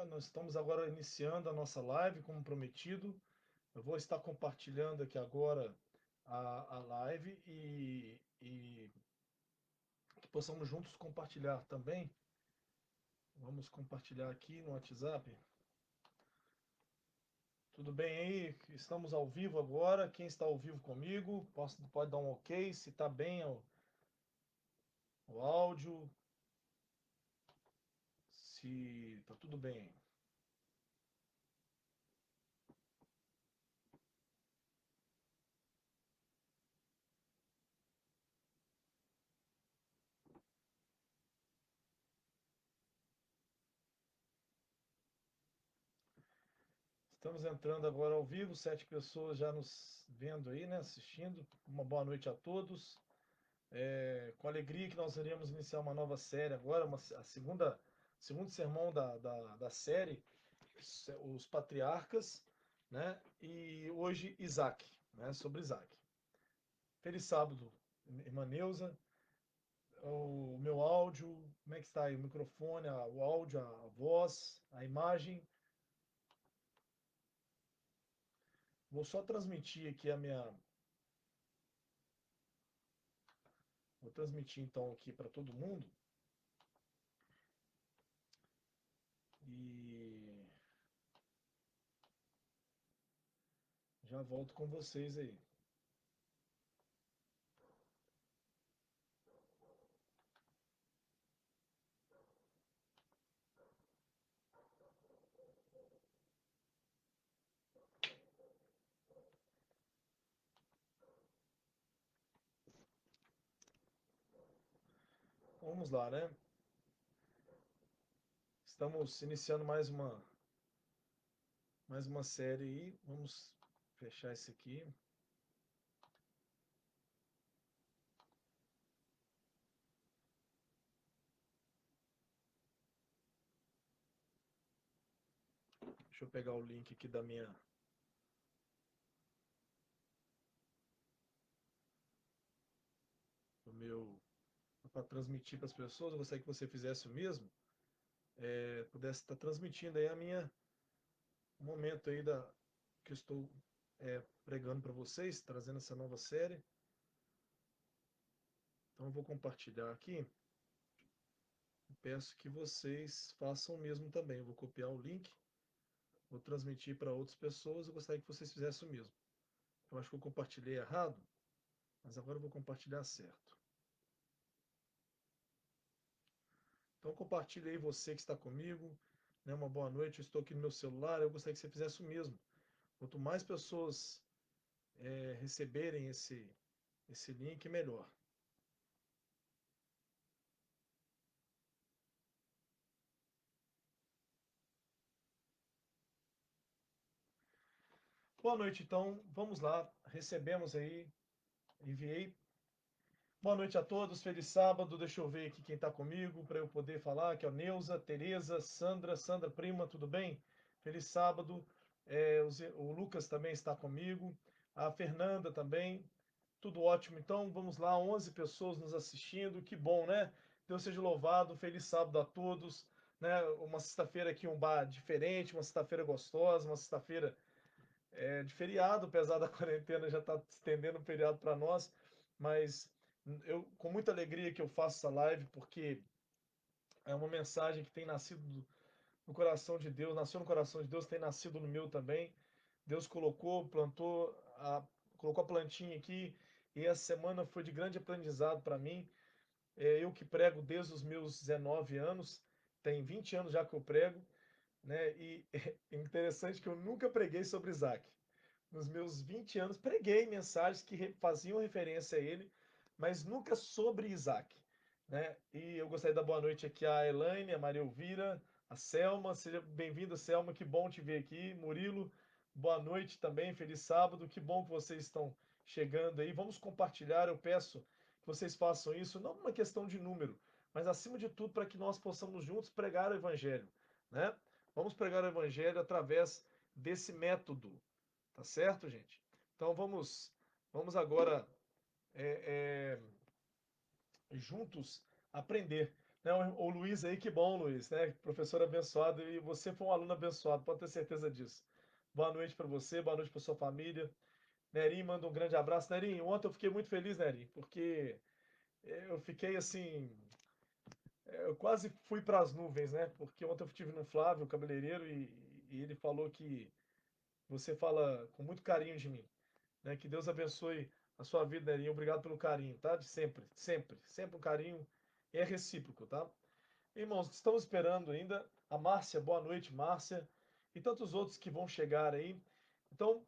Nós estamos agora iniciando a nossa live, como prometido. Eu vou estar compartilhando aqui agora a live e que possamos juntos compartilhar também. Vamos compartilhar aqui no WhatsApp. Tudo bem aí? Estamos ao vivo agora. Quem está ao vivo comigo, pode dar um ok, se está bem o áudio, se está tudo bem. Estamos entrando agora ao vivo, 7 pessoas já nos vendo aí, né, assistindo. Uma boa noite a todos. Com alegria que nós iremos iniciar uma nova série agora, segundo sermão da série, os patriarcas, né? E hoje Isaac, né? Sobre Isaac. Feliz sábado, irmã Neuza. O meu áudio, como é que está aí? O microfone, o áudio, a voz, a imagem. Vou só transmitir aqui a minha. Vou transmitir então aqui para todo mundo. E já volto com vocês aí. Vamos lá, né? Estamos iniciando mais uma série aí. Vamos fechar esse aqui. Deixa eu pegar o link aqui da minha. Do meu. Para transmitir para as pessoas. Eu gostaria que você fizesse o mesmo. Pudesse estar transmitindo aí o momento aí que eu estou pregando para vocês, trazendo essa nova série. Então eu vou compartilhar aqui. Peço que vocês façam o mesmo também. Eu vou copiar o link, vou transmitir para outras pessoas. Eu gostaria que vocês fizessem o mesmo. Eu acho que eu compartilhei errado, mas agora eu vou compartilhar certo. Então compartilhe aí você que está comigo. Né, uma boa noite, eu estou aqui no meu celular. Eu gostaria que você fizesse o mesmo. Quanto mais pessoas receberem esse link, melhor. Boa noite, então. Vamos lá. Recebemos aí, enviei. Boa noite a todos, feliz sábado. Deixa eu ver aqui quem está comigo para eu poder falar. Aqui é o Neuza, Tereza, Sandra Prima, tudo bem? Feliz sábado. O Lucas também está comigo. A Fernanda também. Tudo ótimo. Então vamos lá, 11 pessoas nos assistindo. Que bom, né? Deus seja louvado. Feliz sábado a todos. Né? Uma sexta-feira aqui, um bar diferente, uma sexta-feira gostosa, uma sexta-feira de feriado, apesar da quarentena já estar estendendo o feriado para nós, mas eu com muita alegria que eu faço essa live, porque é uma mensagem que tem nascido no coração de Deus, nasceu no coração de Deus, tem nascido no meu também. Deus colocou a plantinha aqui, e essa semana foi de grande aprendizado para mim. Eu que prego desde os meus 19 anos, tem 20 anos já que eu prego, né? E é interessante que eu nunca preguei sobre Isaac. Nos meus 20 anos, preguei mensagens que faziam referência a ele, mas nunca sobre Isaac. Né? E eu gostaria de dar boa noite aqui à Elaine, a Maria Elvira, a Selma. Seja bem-vinda, Selma. Que bom te ver aqui. Murilo, boa noite também. Feliz sábado. Que bom que vocês estão chegando aí. Vamos compartilhar. Eu peço que vocês façam isso, não uma questão de número, mas acima de tudo para que nós possamos juntos pregar o Evangelho. Né? Vamos pregar o Evangelho através desse método. Tá certo, gente? Então vamos agora juntos aprender. Né, o Luiz aí, que bom, Luiz, né? Professor abençoado, e você foi um aluno abençoado, pode ter certeza disso. Boa noite para você, boa noite para sua família. Nerim, manda um grande abraço. Nerim, ontem eu fiquei muito feliz, Nerim, porque eu fiquei assim, eu quase fui para as nuvens, né? Porque ontem eu estive no Flávio, cabeleireiro, e ele falou que você fala com muito carinho de mim, né? Que Deus abençoe a sua vida, Nerim. Obrigado pelo carinho, tá? De sempre, sempre, sempre um carinho é recíproco, tá? Irmãos, estamos esperando ainda a Márcia, boa noite, Márcia, e tantos outros que vão chegar aí. Então,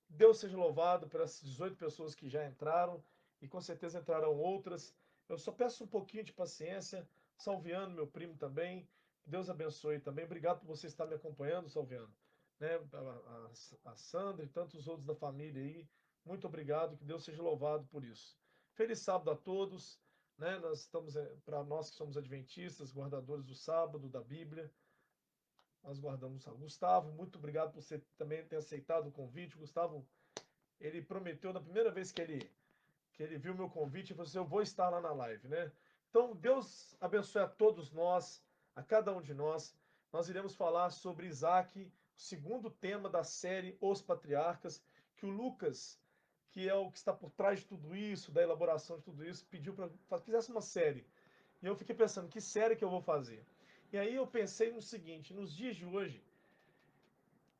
Deus seja louvado por essas 18 pessoas que já entraram e com certeza entrarão outras. Eu só peço um pouquinho de paciência. Salviano, meu primo também. Deus abençoe também. Obrigado por você estar me acompanhando, Salviano. Né? A Sandra e tantos outros da família aí. Muito obrigado. Que Deus seja louvado por isso. Feliz sábado a todos. Né? Nós estamos, para nós que somos adventistas, guardadores do sábado, da Bíblia, nós guardamos o sábado. Gustavo, muito obrigado por você também ter aceitado o convite. Gustavo, ele prometeu na primeira vez que ele viu meu convite e falou assim, eu vou estar lá na live, né? Então, Deus abençoe a todos nós, a cada um de nós. Nós iremos falar sobre Isaac, o segundo tema da série Os Patriarcas, que o Lucas, que é o que está por trás de tudo isso, da elaboração de tudo isso, pediu para que fizesse uma série. E eu fiquei pensando, que série que eu vou fazer? E aí eu pensei no seguinte, nos dias de hoje,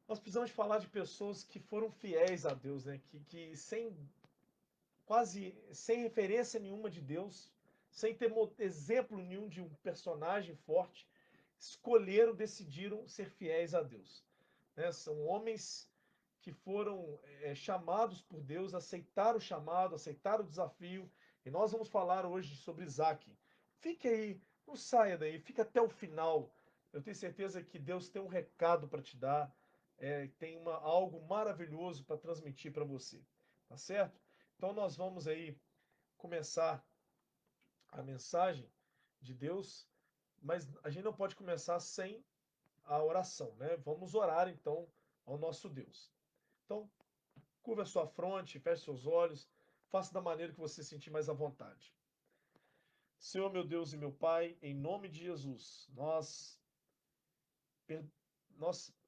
nós precisamos falar de pessoas que foram fiéis a Deus, né? Que sem quase sem referência nenhuma de Deus, sem ter exemplo nenhum de um personagem forte, escolheram, decidiram ser fiéis a Deus. Né? São homens que foram chamados por Deus, aceitaram o chamado, aceitaram o desafio, e nós vamos falar hoje sobre Isaac. Fique aí, não saia daí, fica até o final. Eu tenho certeza que Deus tem um recado para te dar, tem algo maravilhoso para transmitir para você, tá certo? Então nós vamos aí começar a mensagem de Deus, mas a gente não pode começar sem a oração, né? Vamos orar então ao nosso Deus. Então, curva a sua fronte, feche seus olhos, faça da maneira que você sentir mais à vontade. Senhor, meu Deus e meu Pai, em nome de Jesus, nós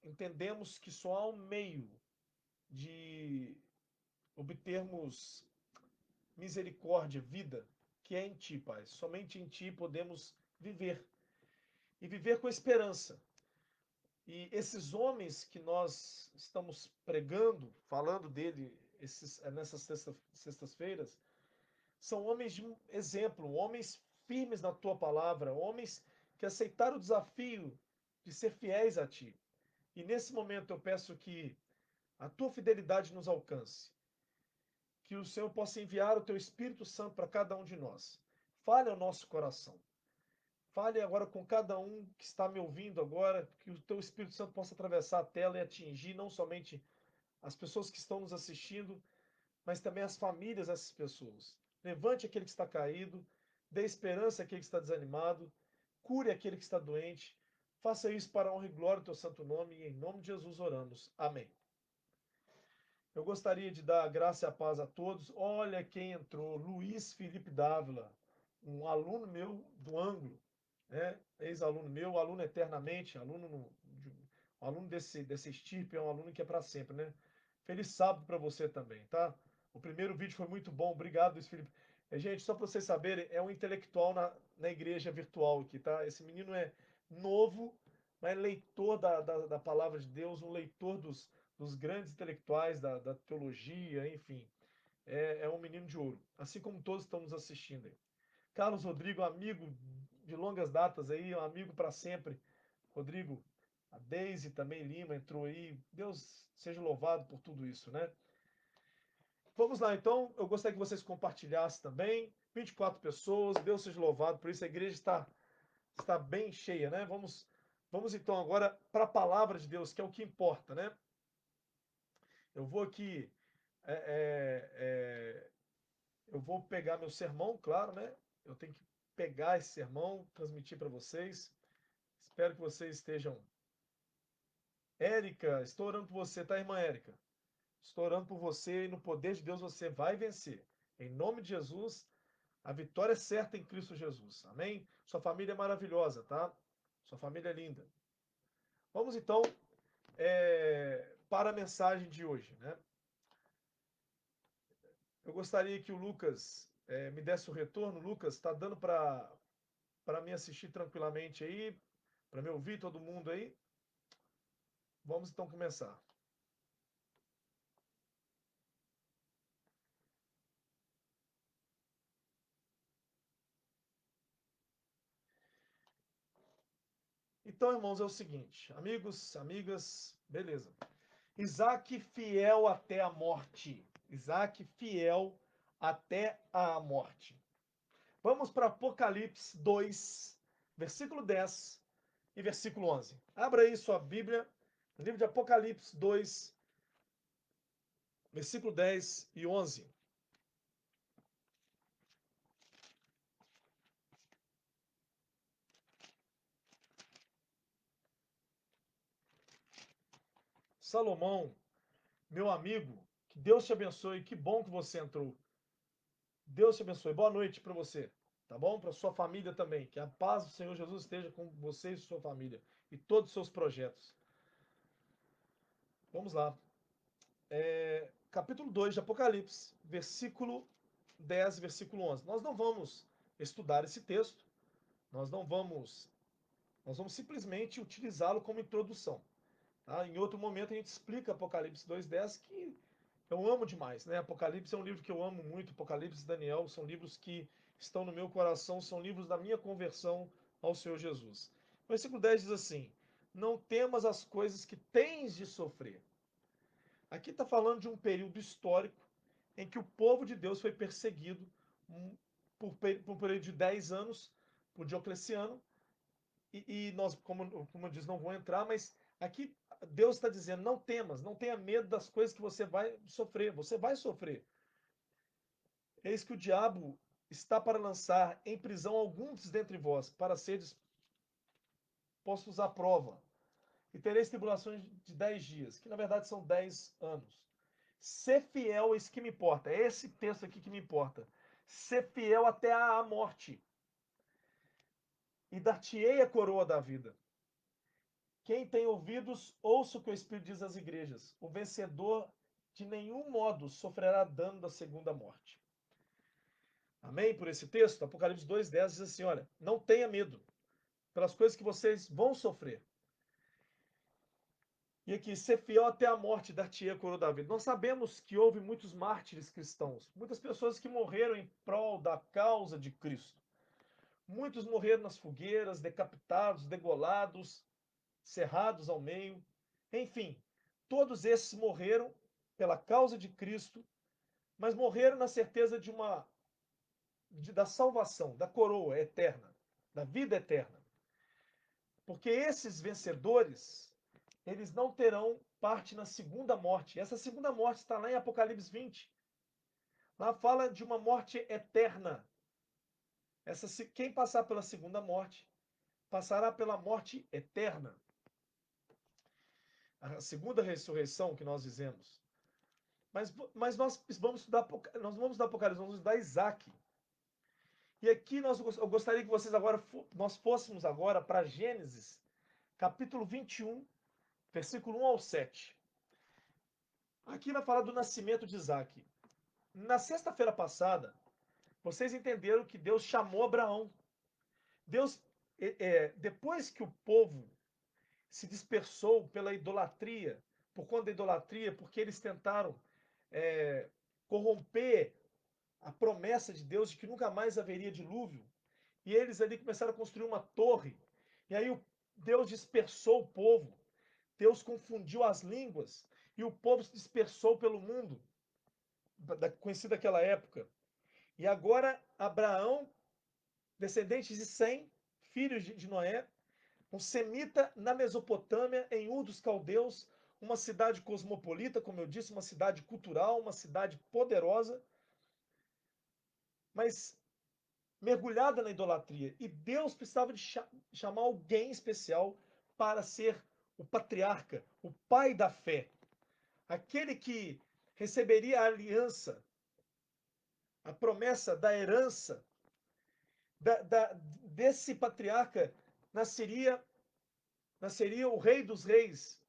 entendemos que só há um meio de obtermos misericórdia, vida, que é em Ti, Pai. Somente em Ti podemos viver e viver com esperança. E esses homens que nós estamos pregando, falando dele nessas sextas-feiras, são homens de um exemplo, homens firmes na Tua palavra, homens que aceitaram o desafio de ser fiéis a Ti. E nesse momento eu peço que a Tua fidelidade nos alcance, que o Senhor possa enviar o Teu Espírito Santo para cada um de nós. Fale ao nosso coração. Fale agora com cada um que está me ouvindo agora, que o Teu Espírito Santo possa atravessar a tela e atingir não somente as pessoas que estão nos assistindo, mas também as famílias dessas pessoas. Levante aquele que está caído, dê esperança àquele que está desanimado, cure aquele que está doente. Faça isso para a honra e glória do Teu santo nome, e em nome de Jesus oramos. Amém. Eu gostaria de dar a graça e a paz a todos. Olha quem entrou, Luiz Felipe Dávila, um aluno meu do ângulo, né? Ex-aluno meu, aluno eternamente, um aluno desse estirpe, é um aluno que é para sempre, né? Feliz sábado para você também, tá? O primeiro vídeo foi muito bom, obrigado, Luiz Felipe. Gente, só para vocês saberem, é um intelectual na igreja virtual aqui, tá? Esse menino é novo, mas leitor da palavra de Deus, um leitor dos grandes intelectuais da teologia, enfim. É um menino de ouro, assim como todos estão nos assistindo aí. Carlos Rodrigo, amigo de longas datas aí, um amigo para sempre. Rodrigo, a Deise também Lima entrou aí. Deus seja louvado por tudo isso, né? Vamos lá, então. Eu gostaria que vocês compartilhassem também. 24 pessoas, Deus seja louvado por isso. A igreja está bem cheia, né? Vamos então agora para a palavra de Deus, que é o que importa, né? Eu vou aqui, é, é, é, eu vou pegar meu sermão, claro, né? Eu tenho que pegar esse sermão, transmitir para vocês. Espero que vocês estejam. Érica, estou orando por você, tá, irmã Érica? Estou orando por você e no poder de Deus você vai vencer. Em nome de Jesus, A vitória é certa em Cristo Jesus. Amém? Sua família é maravilhosa, tá? Sua família é linda. Vamos então para a mensagem de hoje, né? Eu gostaria que o Lucas me desse o retorno. Lucas, está dando para me assistir tranquilamente aí, para me ouvir todo mundo aí? Vamos então começar. Então, irmãos, é o seguinte, amigos, amigas, beleza. Isaac fiel até a morte. Isaac fiel até a morte. Vamos para Apocalipse 2, versículo 10 e versículo 11. Abra aí sua Bíblia, no livro de Apocalipse 2, versículo 10 e 11. Salomão, meu amigo, que Deus te abençoe, que bom que você entrou. Deus te abençoe. Boa noite para você, tá bom? Para sua família também. Que a paz do Senhor Jesus esteja com você e sua família e todos os seus projetos. Vamos lá. Capítulo 2 de Apocalipse, versículo 10 e versículo 11. Nós não vamos estudar esse texto, nós não vamos, nós vamos simplesmente utilizá-lo como introdução. Tá? Em outro momento a gente explica Apocalipse 2:10, que eu amo demais, né? Apocalipse é um livro que eu amo muito. Apocalipse e Daniel são livros que estão no meu coração, são livros da minha conversão ao Senhor Jesus. O versículo 10 diz assim: Não temas as coisas que tens de sofrer. Aqui está falando de um período histórico em que o povo de Deus foi perseguido por um período de 10 anos por Diocleciano. E nós, como eu disse, não vou entrar, mas aqui Deus está dizendo: não temas, não tenha medo das coisas que você vai sofrer. Você vai sofrer. Eis que o diabo está para lançar em prisão alguns dentre vós, para seres postos à prova. E tereis tribulações de 10 dias, que na verdade são 10 anos. Ser fiel é isso que me importa. É esse texto aqui que me importa. Ser fiel até a morte. E dar-te-ei a coroa da vida. Quem tem ouvidos, ouça o que o Espírito diz às igrejas. O vencedor de nenhum modo sofrerá dano da segunda morte. Amém? Por esse texto, Apocalipse 2:10 diz assim: olha, não tenha medo pelas coisas que vocês vão sofrer. E aqui, ser fiel até a morte, dar-te-ei a coroa da vida. Nós sabemos que houve muitos mártires cristãos, muitas pessoas que morreram em prol da causa de Cristo. Muitos morreram nas fogueiras, decapitados, degolados, cerrados ao meio. Enfim, todos esses morreram pela causa de Cristo, mas morreram na certeza da salvação, da coroa eterna, da vida eterna. Porque esses vencedores, eles não terão parte na segunda morte. Essa segunda morte está lá em Apocalipse 20. Lá fala de uma morte eterna. Quem passar pela segunda morte, passará pela morte eterna. A segunda ressurreição que nós dizemos. Mas nós vamos estudar, nós vamos estudar Apocalipse, vamos estudar Isaac. E aqui eu gostaria que vocês agora, nós fôssemos agora para Gênesis, capítulo 21, versículo 1 ao 7. Aqui vai falar do nascimento de Isaac. Na sexta-feira passada, vocês entenderam que Deus chamou Abraão. Deus, depois que o povo se dispersou pela idolatria, por conta da idolatria, porque eles tentaram corromper a promessa de Deus de que nunca mais haveria dilúvio, e eles ali começaram a construir uma torre, e aí Deus dispersou o povo, Deus confundiu as línguas, e o povo se dispersou pelo mundo, conhecido daquela época. E agora Abraão, descendentes de Sem, filhos de Noé, um semita na Mesopotâmia, em Ur dos Caldeus, uma cidade cosmopolita, como eu disse, uma cidade cultural, uma cidade poderosa, mas mergulhada na idolatria. E Deus precisava de chamar alguém especial para ser o patriarca, o pai da fé, aquele que receberia a aliança, a promessa da herança desse patriarca nasceria, nasceria o Rei dos Reis,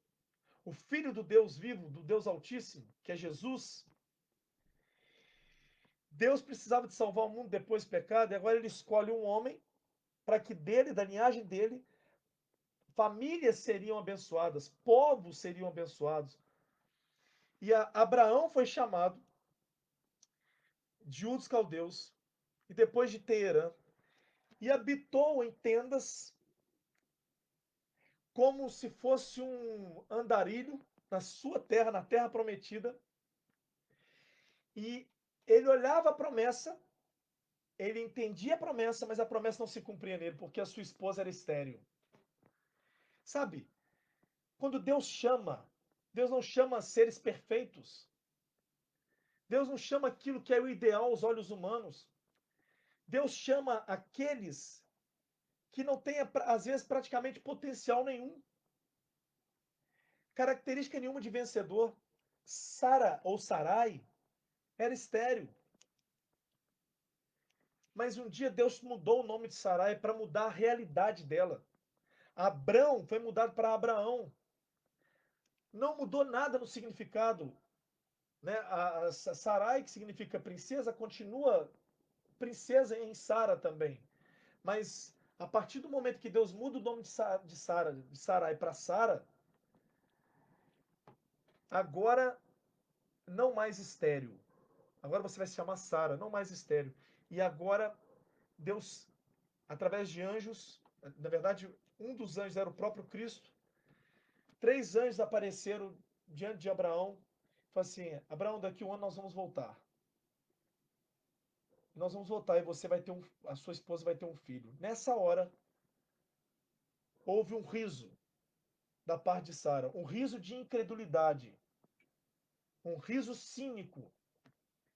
o Filho do Deus vivo, do Deus Altíssimo, que é Jesus. Deus precisava de salvar o mundo depois do pecado, e agora ele escolhe um homem para que dele, da linhagem dele, famílias seriam abençoadas, povos seriam abençoados. E Abraão foi chamado de Ur dos Caldeus, e depois de Teerã, e habitou em tendas como se fosse um andarilho na sua terra, na terra prometida. E ele olhava a promessa, ele entendia a promessa, mas a promessa não se cumpria nele, porque a sua esposa era estéril. Sabe, quando Deus chama, Deus não chama seres perfeitos. Deus não chama aquilo que é o ideal aos olhos humanos. Deus chama aqueles que não têm, às vezes, praticamente potencial nenhum, característica nenhuma de vencedor. Sara ou Sarai era estéril. Mas um dia Deus mudou o nome de Sarai para mudar a realidade dela. Abrão foi mudado para Abraão. Não mudou nada no significado. Né? A Sarai, que significa princesa, continua princesa em Sara também. Mas a partir do momento que Deus muda o nome de Sarai para Sara, agora não mais estéril. Agora você vai se chamar Sara, não mais estéril. E agora Deus, através de anjos, na verdade, um dos anjos era o próprio Cristo. 3 anjos apareceram diante de Abraão. Falaram assim: Abraão, daqui um ano nós vamos voltar. Nós vamos voltar e você vai ter a sua esposa vai ter um filho. Nessa hora, houve um riso da parte de Sara, um riso de incredulidade, um riso cínico.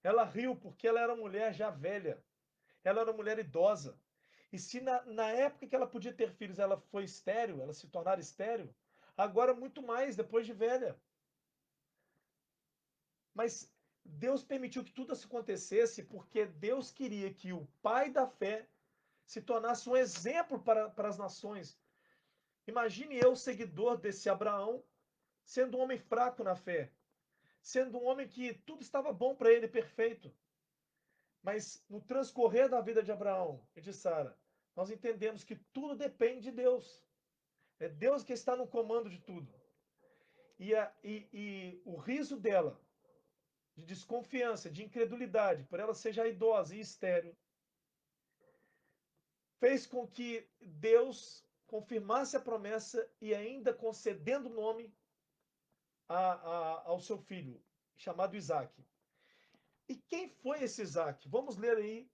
Ela riu porque ela era mulher já velha, ela era mulher idosa. E se na época que ela podia ter filhos ela foi estéril, ela se tornar estéril, agora muito mais depois de velha. Mas Deus permitiu que tudo isso acontecesse porque Deus queria que o pai da fé se tornasse um exemplo para as nações. Imagine eu, seguidor desse Abraão, sendo um homem fraco na fé, sendo um homem que tudo estava bom para ele, perfeito. Mas no transcorrer da vida de Abraão e de Sara, nós entendemos que tudo depende de Deus. É Deus que está no comando de tudo. E o riso dela, de desconfiança, de incredulidade, por ela ser já idosa e estéril, fez com que Deus confirmasse a promessa e ainda concedendo o nome ao seu filho, chamado Isaac. E quem foi esse Isaac? Vamos ler aí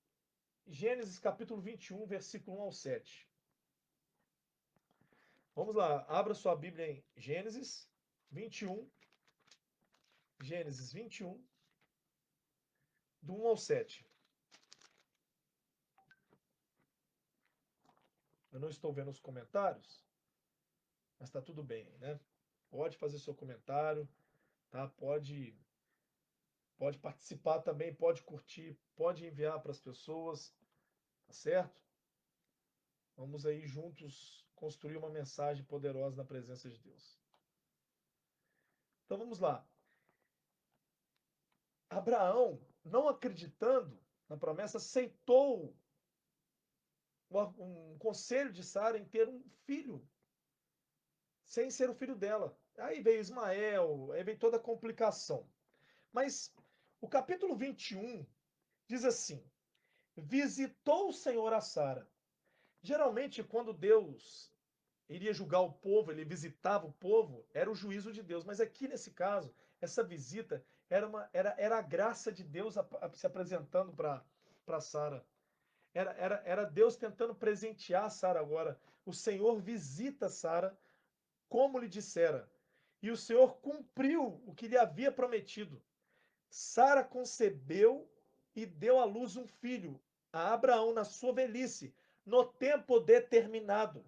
Gênesis capítulo 21, versículo 1 ao 7. Vamos lá, abra sua Bíblia em Gênesis 21, Gênesis 21, do 1 ao 7. Eu não estou vendo os comentários, mas está tudo bem, né? Pode fazer seu comentário, tá? Pode participar também, pode curtir, pode enviar para as pessoas, tá certo? Vamos aí juntos construir uma mensagem poderosa na presença de Deus. Então vamos lá. Abraão, não acreditando na promessa, aceitou um conselho de Sara em ter um filho, sem ser o filho dela. Aí veio Ismael, aí veio toda a complicação. Mas o capítulo 21 diz assim: visitou o Senhor a Sara. Geralmente, quando Deus iria julgar o povo, ele visitava o povo, era o juízo de Deus. Mas aqui nesse caso, essa visita era a graça de Deus se apresentando para Sara. Era Deus tentando presentear Sara agora. O Senhor visita Sara como lhe dissera. E o Senhor cumpriu o que lhe havia prometido. Sara concebeu e deu à luz um filho, a Abraão na sua velhice, no tempo determinado,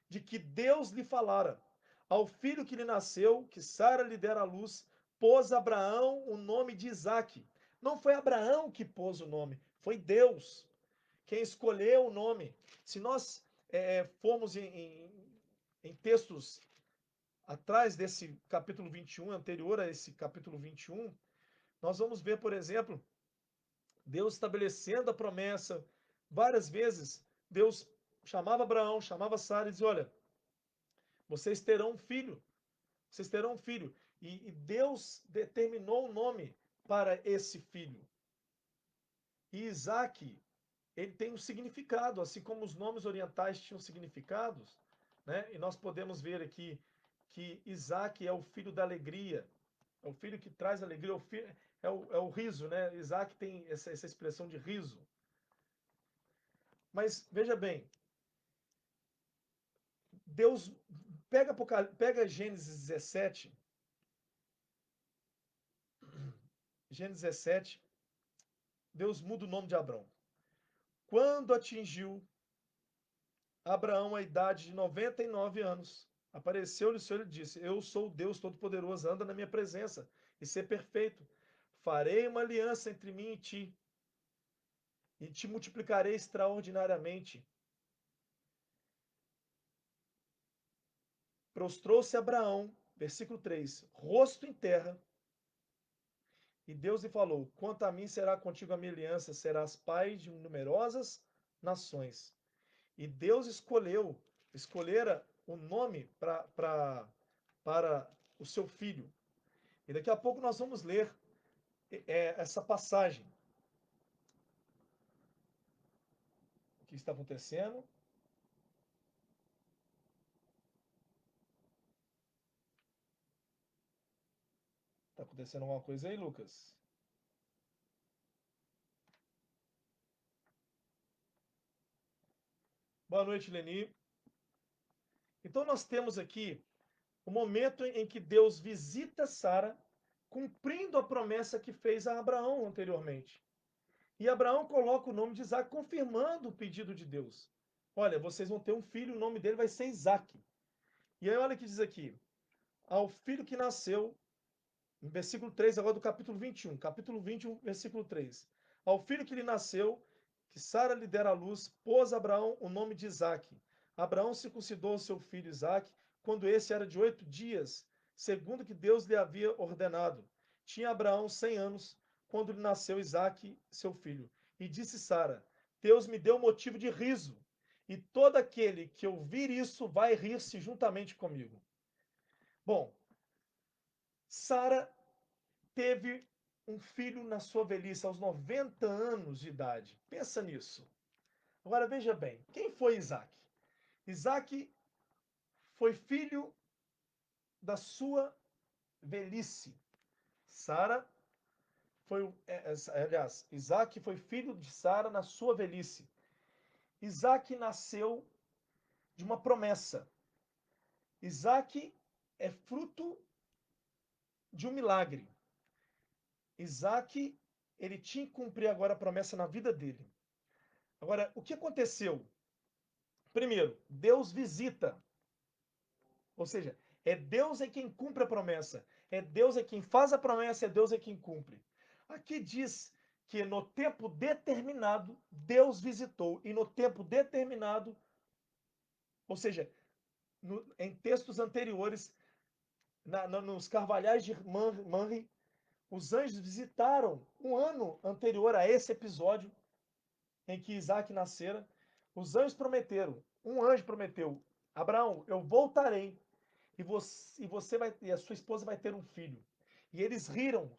de que Deus lhe falara. Ao filho que lhe nasceu, que Sara lhe dera à luz, pôs Abraão o nome de Isaque. Não foi Abraão que pôs o nome, foi Deus quem escolheu o nome. Se nós formos em textos atrás desse capítulo 21, anterior a esse capítulo 21, nós vamos ver, por exemplo, Deus estabelecendo a promessa. Várias vezes, Deus chamava Abraão, chamava Sara e dizia: olha, vocês terão um filho, vocês terão um filho. E Deus determinou o nome para esse filho. E Isaac, ele tem um significado, assim como os nomes orientais tinham significados, né? E nós podemos ver aqui que Isaac é o filho da alegria, é o filho que traz alegria, é o riso, né? Isaac tem essa expressão de riso. Mas veja bem, Deus pega Gênesis 17, Gênesis 17, Deus muda o nome de Abrão. Quando atingiu Abraão a idade de 99 anos, apareceu-lhe o Senhor e disse: eu sou o Deus Todo-Poderoso, anda na minha presença e ser perfeito. Farei uma aliança entre mim e ti, e te multiplicarei extraordinariamente. Prostrou-se Abraão, versículo 3, rosto em terra, e Deus lhe falou: quanto a mim, será contigo a minha aliança, serás pai de numerosas nações. E Deus escolhera o nome para o seu filho. E daqui a pouco nós vamos ler essa passagem. O que está acontecendo? Está acontecendo alguma coisa aí, Lucas? Boa noite, Leni. Então nós temos aqui o momento em que Deus visita Sara, cumprindo a promessa que fez a Abraão anteriormente. E Abraão coloca o nome de Isaac, confirmando o pedido de Deus. Olha, vocês vão ter um filho, o nome dele vai ser Isaac. E aí olha o que diz aqui. Ao filho que nasceu, no versículo 3 agora do capítulo 21. Capítulo 21, versículo 3. Ao filho que lhe nasceu, que Sara lhe dera à luz, pôs Abraão o nome de Isaque. Abraão circuncidou seu filho Isaque, quando esse era de 8 dias, segundo que Deus lhe havia ordenado. Tinha Abraão 100 anos, quando lhe nasceu Isaque, seu filho. E disse Sara: Deus me deu motivo de riso, e todo aquele que ouvir isso vai rir-se juntamente comigo. Bom, Sara teve um filho na sua velhice, aos 90 anos de idade. Pensa nisso. Agora veja bem, quem foi Isaac? Isaac foi filho da sua velhice. Sara foi, aliás, Isaac foi filho de Sara na sua velhice. Isaac nasceu de uma promessa. Isaac é fruto de um milagre. Isaac, ele tinha que cumprir agora a promessa na vida dele. Agora, o que aconteceu? Primeiro, Deus visita. Ou seja, é Deus quem cumpre a promessa. É Deus quem faz a promessa, é Deus quem cumpre. Aqui diz que no tempo determinado, Deus visitou. E no tempo determinado, ou seja, em textos anteriores, nos carvalhais de Manre, os anjos visitaram um ano anterior a esse episódio em que Isaac nascera. Os anjos prometeram, um anjo prometeu: Abraão, eu voltarei e você vai, e a sua esposa vai ter um filho. E eles riram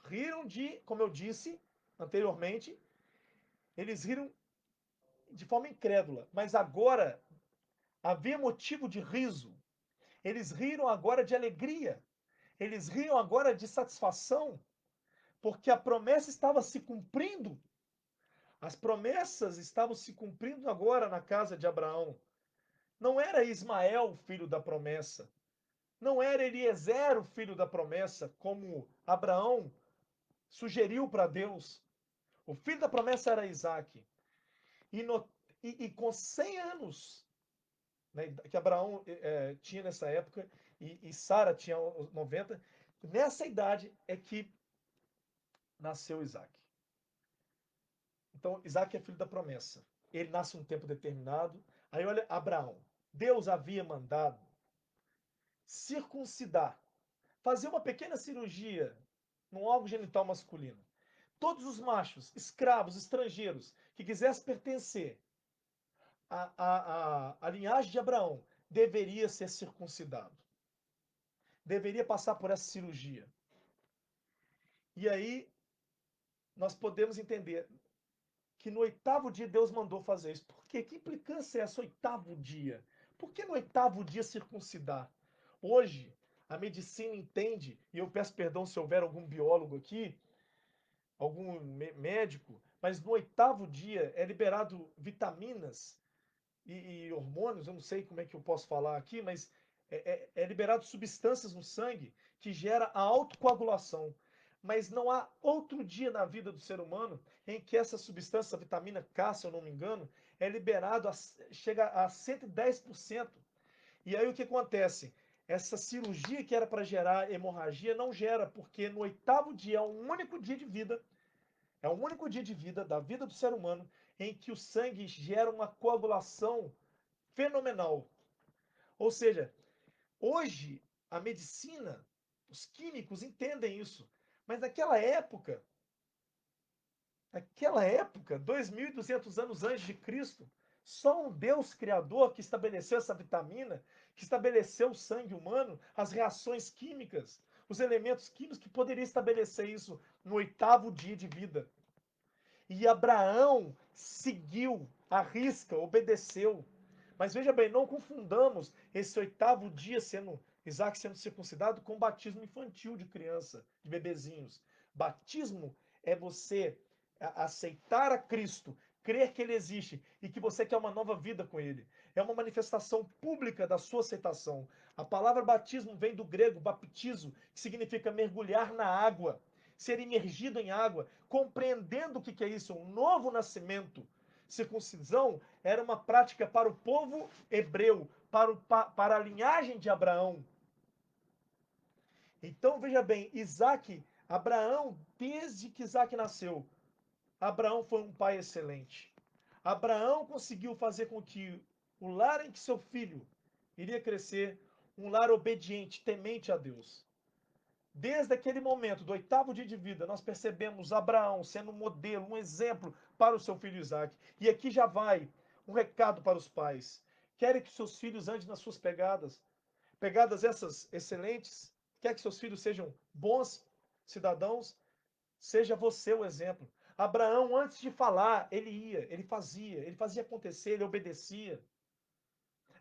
de, como eu disse anteriormente, eles riram de forma incrédula, mas agora havia motivo de riso. Eles riram agora de alegria. Eles riam agora de satisfação, porque a promessa estava se cumprindo. As promessas estavam se cumprindo agora na casa de Abraão. Não era Ismael o filho da promessa. Não era Eliezer o filho da promessa, como Abraão sugeriu para Deus. O filho da promessa era Isaac. E, no, e com 100 anos, né, que Abraão tinha nessa época, e Sara tinha 90, nessa idade é que nasceu Isaac. Então, Isaac é filho da promessa. ele nasce num tempo determinado. Aí olha Abraão. Deus havia mandado circuncidar, fazer uma pequena cirurgia no órgão genital masculino. Todos os machos, escravos, estrangeiros, que quisessem pertencer à linhagem de Abraão, deveria ser circuncidado. Deveria passar por essa cirurgia. E aí nós podemos entender que no oitavo dia Deus mandou fazer isso. Por quê? Que implicância é essa, oitavo dia? Por que no oitavo dia circuncidar? Hoje, a medicina entende, e eu peço perdão se houver algum biólogo aqui, algum médico, mas no oitavo dia é liberado vitaminas e hormônios, eu não sei como é que eu posso falar aqui, mas é liberado substâncias no sangue que gera a autocoagulação. Mas não há outro dia na vida do ser humano em que essa substância, a vitamina K, se eu não me engano, é liberado, chega a 110%. E aí o que acontece? Essa cirurgia que era para gerar hemorragia não gera, porque no oitavo dia é um único dia de vida, é o único dia de vida, da vida do ser humano, em que o sangue gera uma coagulação fenomenal. Ou seja, hoje a medicina, os químicos entendem isso. Mas naquela época, 2.200 anos antes de Cristo, só um Deus criador que estabeleceu essa vitamina, que estabeleceu o sangue humano, as reações químicas, os elementos químicos que poderia estabelecer isso no oitavo dia de vida. E Abraão seguiu a risca, obedeceu. Mas veja bem, não confundamos esse oitavo dia sendo Isaac sendo circuncidado com batismo infantil de criança, de bebezinhos. Batismo é você aceitar a Cristo, crer que ele existe e que você quer uma nova vida com ele. É uma manifestação pública da sua aceitação. A palavra batismo vem do grego baptizo, que significa mergulhar na água, ser imergido em água, compreendendo o que é isso, um novo nascimento. Circuncisão era uma prática para o povo hebreu, para a linhagem de Abraão. Então veja bem, Abraão, desde que Isaac nasceu, Abraão foi um pai excelente. Abraão conseguiu fazer com que o lar em que seu filho iria crescer, um lar obediente, temente a Deus. Desde aquele momento, do oitavo dia de vida, nós percebemos Abraão sendo um modelo, um exemplo para o seu filho Isaac. E aqui já vai um recado para os pais. Querem que seus filhos andem nas suas pegadas, pegadas essas excelentes? Quer que seus filhos sejam bons cidadãos? Seja você o exemplo. Abraão, antes de falar, ele ia, ele fazia acontecer, ele obedecia.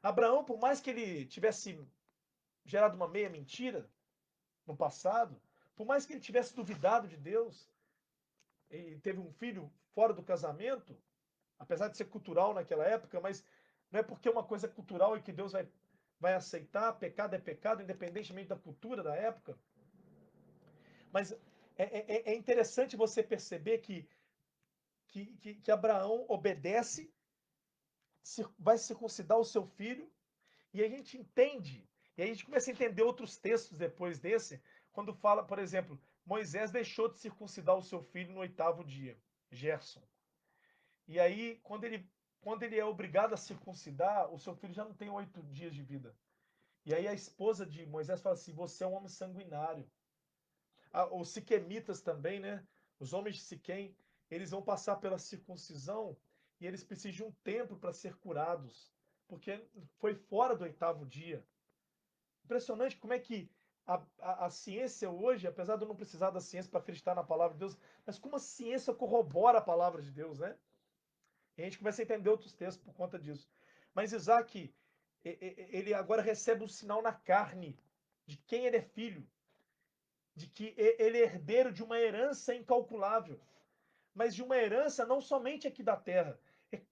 Abraão, por mais que ele tivesse gerado uma meia mentira no passado, por mais que ele tivesse duvidado de Deus, e teve um filho fora do casamento, apesar de ser cultural naquela época, mas não é porque uma coisa é cultural e que Deus vai aceitar, pecado é pecado, independentemente da cultura da época. Mas é interessante você perceber que Abraão obedece, vai circuncidar o seu filho, e a gente entende, e a gente começa a entender outros textos depois desse, quando fala, por exemplo, Moisés deixou de circuncidar o seu filho no oitavo dia, Gerson. E aí, quando ele é obrigado a circuncidar, o seu filho já não tem 8 dias de vida. E aí a esposa de Moisés fala assim: você é um homem sanguinário. Os siquemitas também, né? Os homens de Siquém, eles vão passar pela circuncisão e eles precisam de um tempo para ser curados, porque foi fora do oitavo dia. Impressionante como é que a ciência hoje, apesar de eu não precisar da ciência para acreditar na palavra de Deus, mas como a ciência corrobora a palavra de Deus, né? E a gente começa a entender outros textos por conta disso. Mas Isaac, ele agora recebe um sinal na carne de quem ele é filho, de que ele é herdeiro de uma herança incalculável, mas de uma herança não somente aqui da terra.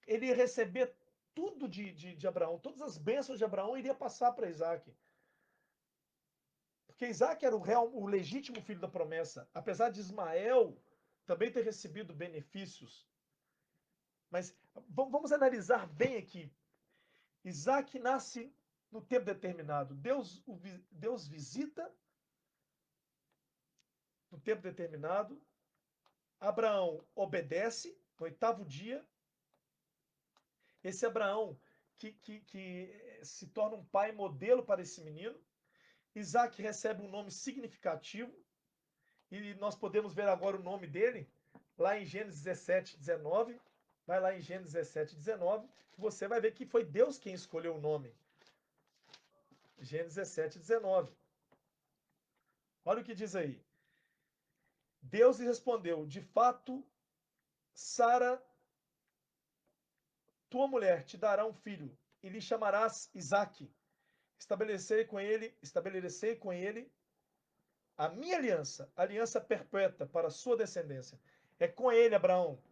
Ele ia receber tudo de Abraão, todas as bênçãos de Abraão iria passar para Isaac. Porque Isaac era o legítimo filho da promessa, apesar de Ismael também ter recebido benefícios. Mas vamos analisar bem aqui. Isaac nasce no tempo determinado. Deus visita no tempo determinado. Abraão obedece no oitavo dia. Esse Abraão que se torna um pai modelo para esse menino. Isaac recebe um nome significativo, e nós podemos ver agora o nome dele lá em Gênesis 17, 19. Vai lá em Gênesis 17, 19, que você vai ver que foi Deus quem escolheu o nome. Gênesis 17, 19. Olha o que diz aí. Deus lhe respondeu: de fato, Sara, tua mulher, te dará um filho, e lhe chamarás Isaque. Estabelecerei com ele a minha aliança, aliança perpétua para a sua descendência. É com ele, Abraão,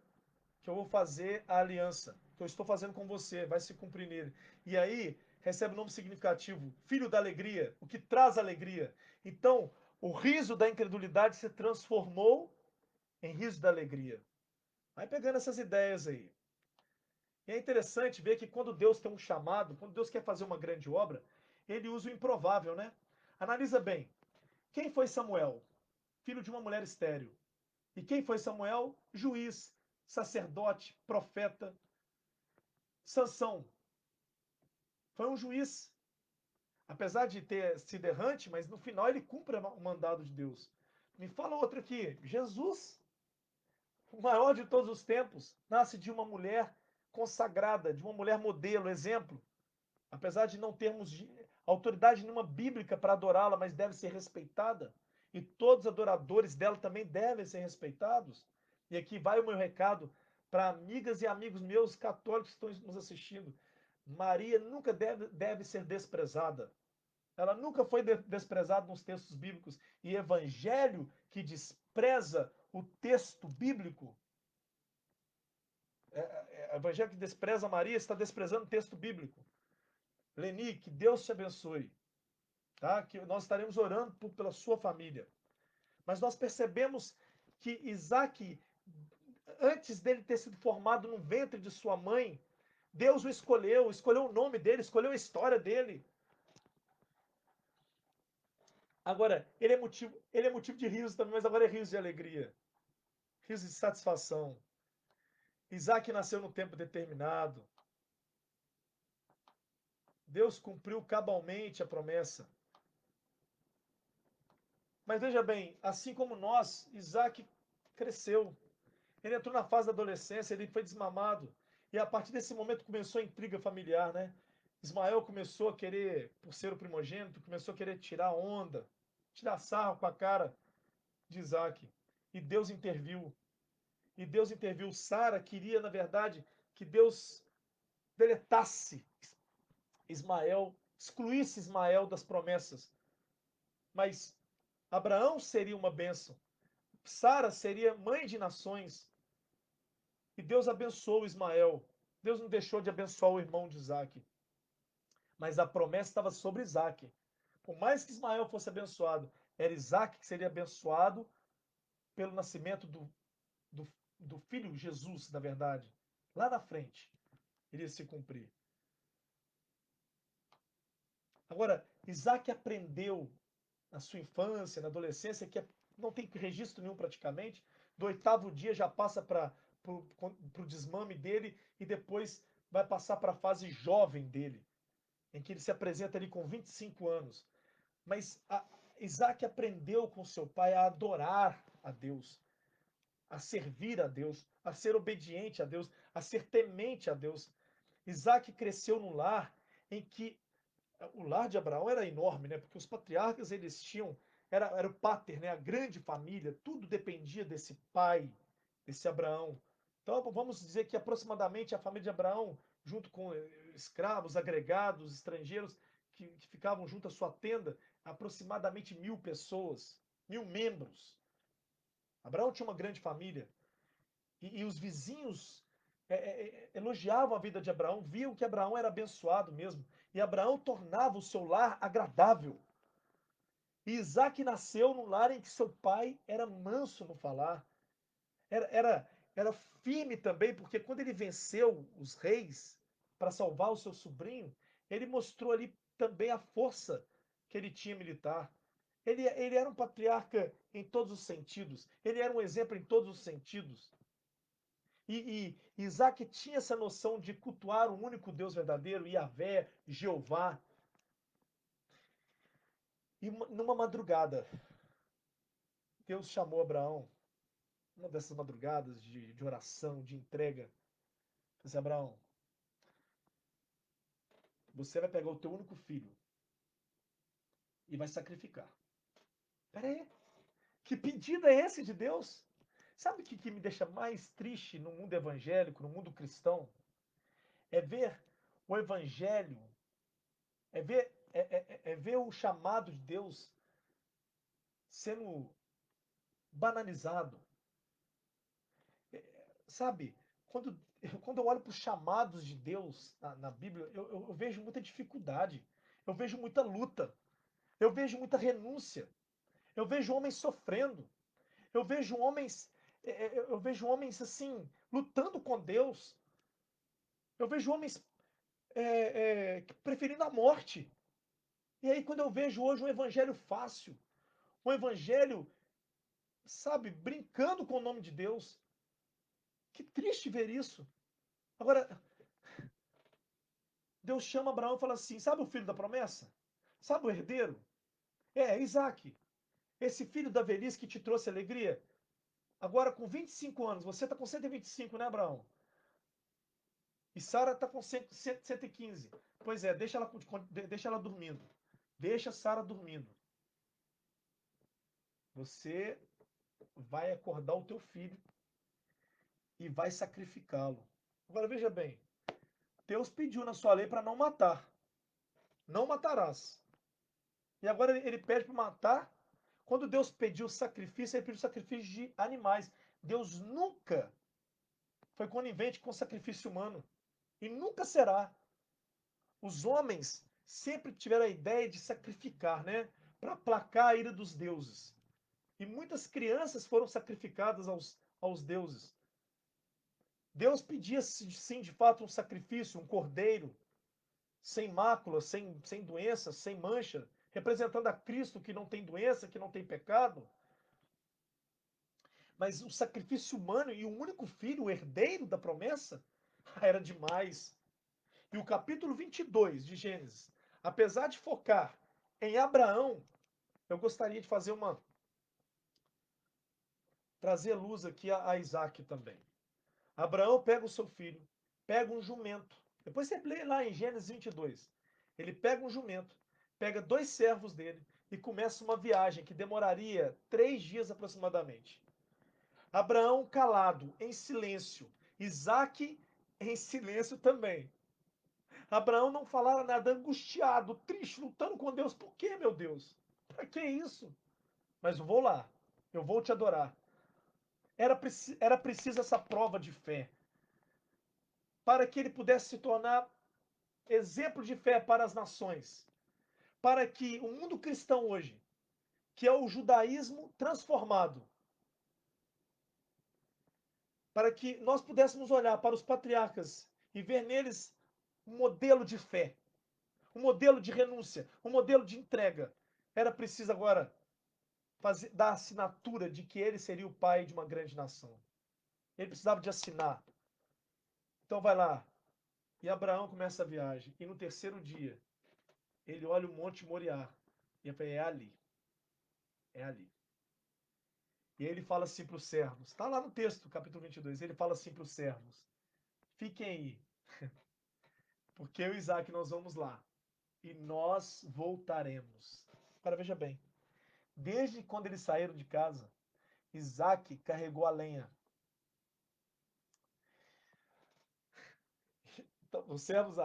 que eu vou fazer a aliança, que eu estou fazendo com você, vai se cumprir nele. E aí, recebe o nome significativo, filho da alegria, o que traz alegria. Então, o riso da incredulidade se transformou em riso da alegria. Vai pegando essas ideias aí. E é interessante ver que quando Deus tem um chamado, quando Deus quer fazer uma grande obra, ele usa o improvável, né? Analisa bem. Quem foi Samuel? Filho de uma mulher estéril. E quem foi Samuel? Juiz, sacerdote, profeta. Sansão foi um juiz, apesar de ter sido errante, mas no final ele cumpre o mandado de Deus. Me fala outro aqui. Jesus, o maior de todos os tempos, nasce de uma mulher consagrada, de uma mulher modelo, exemplo. Apesar de não termos autoridade nenhuma bíblica para adorá-la, mas deve ser respeitada. E todos os adoradores dela também devem ser respeitados. E aqui vai o meu recado para amigas e amigos meus católicos que estão nos assistindo. Maria nunca deve ser desprezada. Ela nunca foi desprezada nos textos bíblicos. E evangelho que despreza o texto bíblico, evangelho que despreza Maria, está desprezando o texto bíblico. Leni, que Deus te abençoe, tá? Que nós estaremos orando pela sua família. Mas nós percebemos que Isaac, antes dele ter sido formado no ventre de sua mãe, Deus o escolheu, escolheu o nome dele, escolheu a história dele. Agora, ele é motivo de riso também, mas agora é riso de alegria, riso de satisfação. Isaac nasceu no tempo determinado. Deus cumpriu cabalmente a promessa. Mas veja bem, assim como nós, Isaac cresceu. Ele entrou na fase da adolescência, ele foi desmamado. E a partir desse momento começou a intriga familiar, né? Ismael começou a querer, por ser o primogênito, começou a querer tirar onda, tirar sarro com a cara de Isaac. E Deus interviu. E Deus interviu. Sara queria, na verdade, que Deus deletasse Ismael, excluísse Ismael das promessas. Mas Abraão seria uma bênção. Sara seria mãe de nações. E Deus abençoou Ismael. Deus não deixou de abençoar o irmão de Isaac. Mas a promessa estava sobre Isaac. Por mais que Ismael fosse abençoado, era Isaac que seria abençoado pelo nascimento do, do filho Jesus, na verdade. Lá na frente, iria se cumprir. Agora, Isaac aprendeu na sua infância, na adolescência, que não tem registro nenhum praticamente. Do oitavo dia já passa para o desmame dele e depois vai passar para a fase jovem dele, em que ele se apresenta ali com 25 anos. Mas Isaac aprendeu com seu pai a adorar a Deus, a servir a Deus, a ser obediente a Deus, a ser temente a Deus. Isaac cresceu num lar em que o lar de Abraão era enorme, né? Porque os patriarcas eles tinham era o pater, né? A grande família, tudo dependia desse pai, desse Abraão. Então vamos dizer que aproximadamente a família de Abraão, junto com escravos, agregados, estrangeiros que ficavam junto à sua tenda, aproximadamente 1.000 pessoas, 1.000 membros. Abraão tinha uma grande família e os vizinhos elogiavam a vida de Abraão, viam que Abraão era abençoado mesmo. E Abraão tornava o seu lar agradável. E Isaac nasceu num lar em que seu pai era manso no falar. Era firme também, porque quando ele venceu os reis para salvar o seu sobrinho, ele mostrou ali também a força que ele tinha militar. Ele era um patriarca em todos os sentidos. Ele era um exemplo em todos os sentidos. E Isaac tinha essa noção de cultuar o único Deus verdadeiro, Yahvé, Jeová. E numa madrugada, Deus chamou Abraão, uma dessas madrugadas de oração, de entrega. Falou assim, Abraão, você vai pegar o teu único filho e vai sacrificar. Pera aí, que pedido é esse de Deus? Sabe o que me deixa mais triste no mundo evangélico, no mundo cristão? É ver o evangelho, é ver o chamado de Deus sendo banalizado. Sabe, quando, quando eu olho para os chamados de Deus na Bíblia, eu vejo muita dificuldade, eu vejo muita luta, eu vejo muita renúncia, eu vejo homens sofrendo, eu vejo homens, eu vejo homens assim, lutando com Deus, eu vejo homens preferindo a morte. E aí, quando eu vejo hoje um evangelho fácil, um evangelho, sabe, brincando com o nome de Deus, que triste ver isso. Agora, Deus chama Abraão e fala assim: sabe o filho da promessa? Sabe o herdeiro? É Isaac. Esse filho da velhice que te trouxe alegria. Agora, com 25 anos, você está com 125, né, Abraão? E Sara está com 115. Pois é, deixa ela dormindo. Deixa Sara dormindo. Você vai acordar o teu filho e vai sacrificá-lo. Agora veja bem, Deus pediu na sua lei para não matar. Não matarás. E agora ele pede para matar. Quando Deus pediu sacrifício, ele pediu sacrifício de animais. Deus nunca foi conivente com sacrifício humano. E nunca será. Os homens sempre tiveram a ideia de sacrificar, né? Para aplacar a ira dos deuses. E muitas crianças foram sacrificadas aos deuses. Deus pedia, sim, de fato, um sacrifício, um cordeiro, sem mácula, sem doença, sem mancha, representando a Cristo que não tem doença, que não tem pecado. Mas o sacrifício humano e o único filho, o herdeiro da promessa, era demais. E o capítulo 22 de Gênesis, apesar de focar em Abraão, eu gostaria de fazer trazer luz aqui a Isaac também. Abraão pega o seu filho, pega um jumento. Depois você lê lá em Gênesis 22. Ele pega um jumento, pega 2 servos dele e começa uma viagem que demoraria 3 dias aproximadamente. Abraão calado, em silêncio. Isaac em silêncio também. Abraão não falara nada, angustiado, triste, lutando com Deus. Por que, meu Deus? Para que isso? Mas eu vou lá, eu vou te adorar. Era preciso essa prova de fé para que ele pudesse se tornar exemplo de fé para as nações. Para que o mundo cristão hoje, que é o judaísmo transformado, para que nós pudéssemos olhar para os patriarcas e ver neles um modelo de fé, um modelo de renúncia, um modelo de entrega. Era preciso agora dar a assinatura de que ele seria o pai de uma grande nação. Ele precisava de assinar. Então vai lá. E Abraão começa a viagem. E no terceiro dia, ele olha o Monte Moriá. E ele fala, é ali. É ali. E aí ele fala assim para os servos. Está lá no texto, capítulo 22. Ele fala assim para os servos. Fiquem aí. Porque eu e Isaac nós vamos lá. E nós voltaremos. Agora veja bem. Desde quando eles saíram de casa, Isaac carregou a lenha. Então, os servos,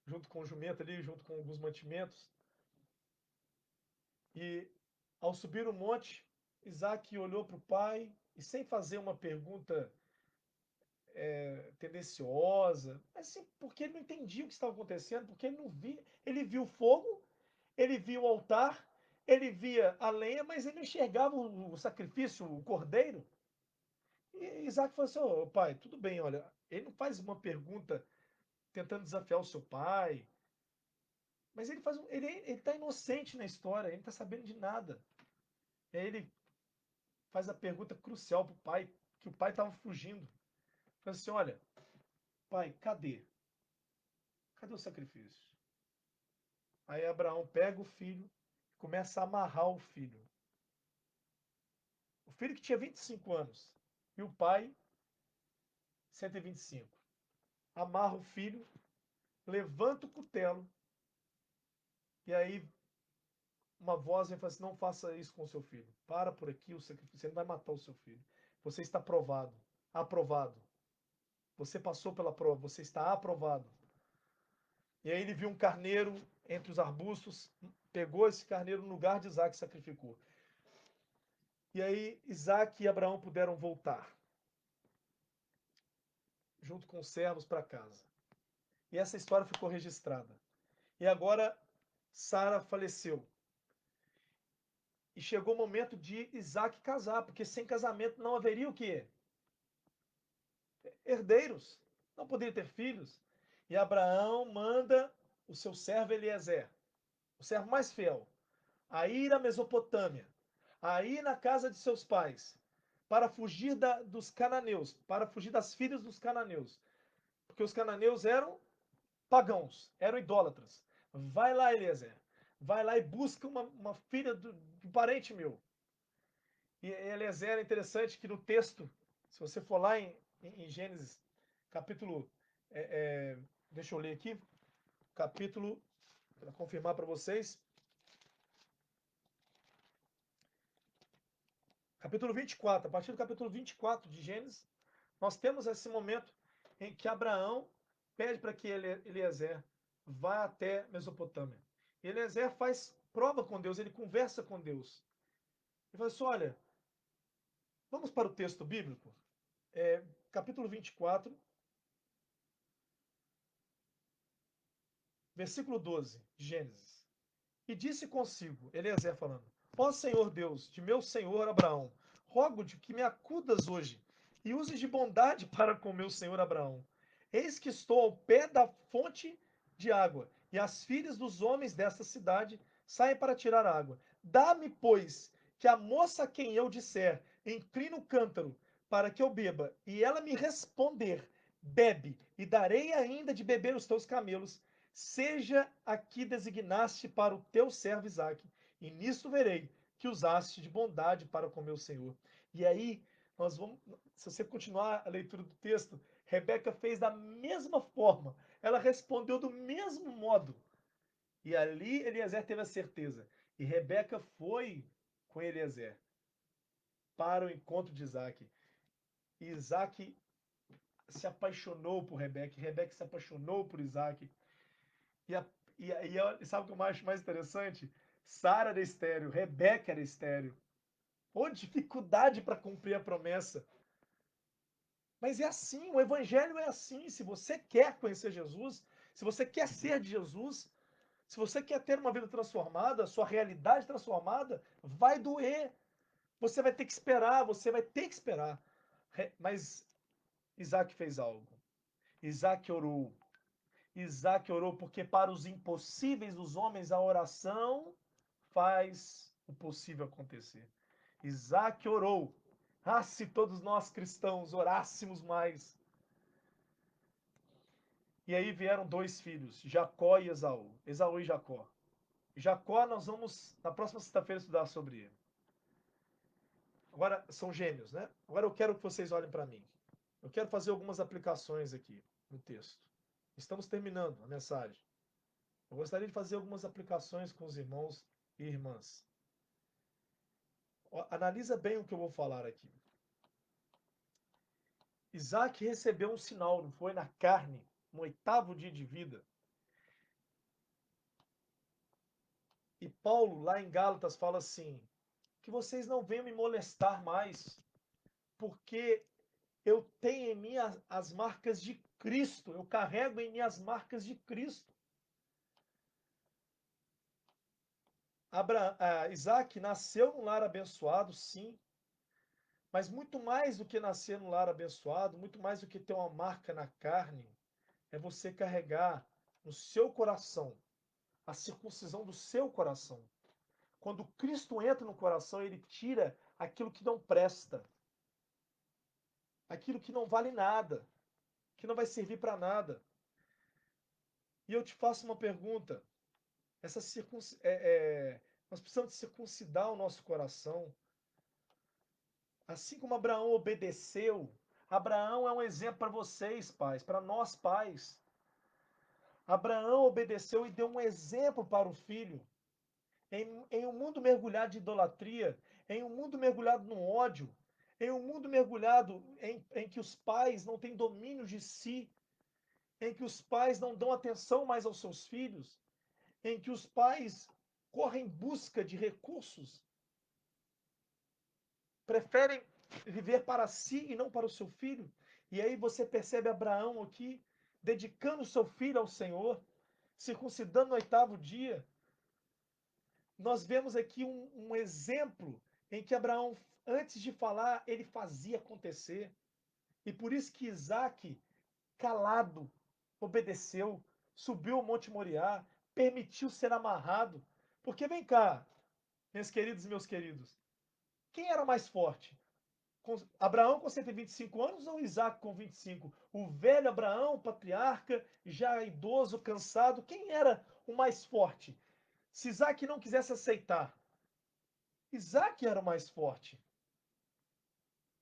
junto com o jumento ali, junto com alguns mantimentos. E ao subir o monte, Isaac olhou para o pai e, sem fazer uma pergunta tendenciosa, mas sim porque ele não entendia o que estava acontecendo, porque ele não via. Ele viu o fogo, ele viu o altar, ele via a lenha, mas ele não enxergava o sacrifício, o cordeiro. E Isaac falou assim: Ô pai, tudo bem, olha. Ele não faz uma pergunta tentando desafiar o seu pai, mas ele faz ele está inocente na história, ele não está sabendo de nada. E aí ele faz a pergunta crucial para o pai, que o pai estava fugindo. Falei assim, olha, pai, cadê? Cadê o sacrifício? Aí Abraão pega o filho, começa a amarrar o filho. O filho que tinha 25 anos e o pai 125. Amarra o filho, levanta o cutelo e aí uma voz vem e fala assim, não faça isso com o seu filho. Para por aqui, o sacrifício, você não vai matar o seu filho. Você está aprovado. Aprovado. Você passou pela prova, você está aprovado. E aí ele viu um carneiro entre os arbustos, pegou esse carneiro no lugar de Isaac e sacrificou. E aí Isaac e Abraão puderam voltar, junto com os servos, para casa. E essa história ficou registrada. E agora Sara faleceu. E chegou o momento de Isaac casar, porque sem casamento não haveria o quê? Herdeiros. Não poderia ter filhos. E Abraão manda o seu servo Eliezer, o servo mais fiel, a ir à Mesopotâmia, a ir na casa de seus pais, para fugir dos cananeus, para fugir das filhas dos cananeus. Porque os cananeus eram pagãos, eram idólatras. Vai lá, Eliezer. Vai lá e busca uma filha de um parente meu. E Eliezer é interessante que no texto, se você for lá em Gênesis, capítulo. Deixa eu ler aqui. Capítulo, para confirmar para vocês. Capítulo 24. A partir do capítulo 24 de Gênesis, nós temos esse momento em que Abraão pede para que Eliezer vá até Mesopotâmia. E Eliezer faz prova com Deus, ele conversa com Deus. Ele fala assim: olha, vamos para o texto bíblico, capítulo 24, versículo 12 de Gênesis. E disse consigo, Eliezer falando: ó Senhor Deus, de meu senhor Abraão, rogo-te que me acudas hoje e uses de bondade para com meu senhor Abraão. Eis que estou ao pé da fonte de água, e as filhas dos homens desta cidade saem para tirar água. Dá-me, pois, que a moça a quem eu disser, inclina o cântaro para que eu beba, e ela me responder, bebe, e darei ainda de beber os teus camelos, seja aqui designaste para o teu servo Isaque, e nisto verei que usaste de bondade para com meu senhor. E aí, nós vamos, se você continuar a leitura do texto, Rebeca fez da mesma forma, ela respondeu do mesmo modo. E ali Eliezer teve a certeza. E Rebeca foi com Eliezer para o encontro de Isaque. E Isaque se apaixonou por Rebeca, e Rebeca se apaixonou por Isaque. E, sabe o que eu acho mais interessante? Sara era estéreo, Rebeca era estéreo. Ô, dificuldade para cumprir a promessa. Mas é assim, o evangelho é assim. Se você quer conhecer Jesus, se você quer ser de Jesus, se você quer ter uma vida transformada, sua realidade transformada, vai doer. Você vai ter que esperar, você vai ter que esperar. Mas Isaac fez algo. Isaac orou. Isaac orou porque para os impossíveis dos homens a oração faz o possível acontecer. Isaac orou. Ah, se todos nós cristãos orássemos mais. E aí vieram dois filhos, Jacó e Esaú. Esaú e Jacó. Jacó, nós vamos, na próxima sexta-feira, estudar sobre ele. Agora, são gêmeos, né? Agora eu quero que vocês olhem para mim. Eu quero fazer algumas aplicações aqui no texto. Estamos terminando a mensagem. Eu gostaria de fazer algumas aplicações com os irmãos e irmãs. Analisa bem o que eu vou falar aqui. Isaac recebeu um sinal, não foi? Na carne, no 8º dia de vida. E Paulo, lá em Gálatas, fala assim: que vocês não venham me molestar mais, porque eu tenho em mim as marcas de Cristo, eu carrego em mim as marcas de Cristo. Isaac nasceu num lar abençoado, sim, mas muito mais do que nascer num lar abençoado, muito mais do que ter uma marca na carne, é você carregar no seu coração a circuncisão do seu coração. Quando Cristo entra no coração, ele tira aquilo que não presta, aquilo que não vale nada. que não vai servir para nada. E eu te faço uma pergunta: essa nós precisamos circuncidar o nosso coração, assim como Abraão obedeceu. Abraão é um exemplo para vocês, pais, para nós pais. Abraão obedeceu e deu um exemplo para o filho. Em um mundo mergulhado de idolatria, em um mundo mergulhado no ódio, em um mundo mergulhado em que os pais não têm domínio de si, em que os pais não dão atenção mais aos seus filhos, em que os pais correm em busca de recursos, preferem viver para si e não para o seu filho. E aí você percebe Abraão aqui dedicando seu filho ao Senhor, circuncidando no oitavo dia. Nós vemos aqui um exemplo em que Abraão, antes de falar, ele fazia acontecer. E por isso que Isaac, calado, obedeceu, subiu ao Monte Moriá, permitiu ser amarrado. Porque vem cá, meus queridos e meus queridos, quem era mais forte? Abraão com 125 anos ou Isaac com 25? O velho Abraão, patriarca, já idoso, cansado, quem era o mais forte? Se Isaac não quisesse aceitar, Isaac era o mais forte.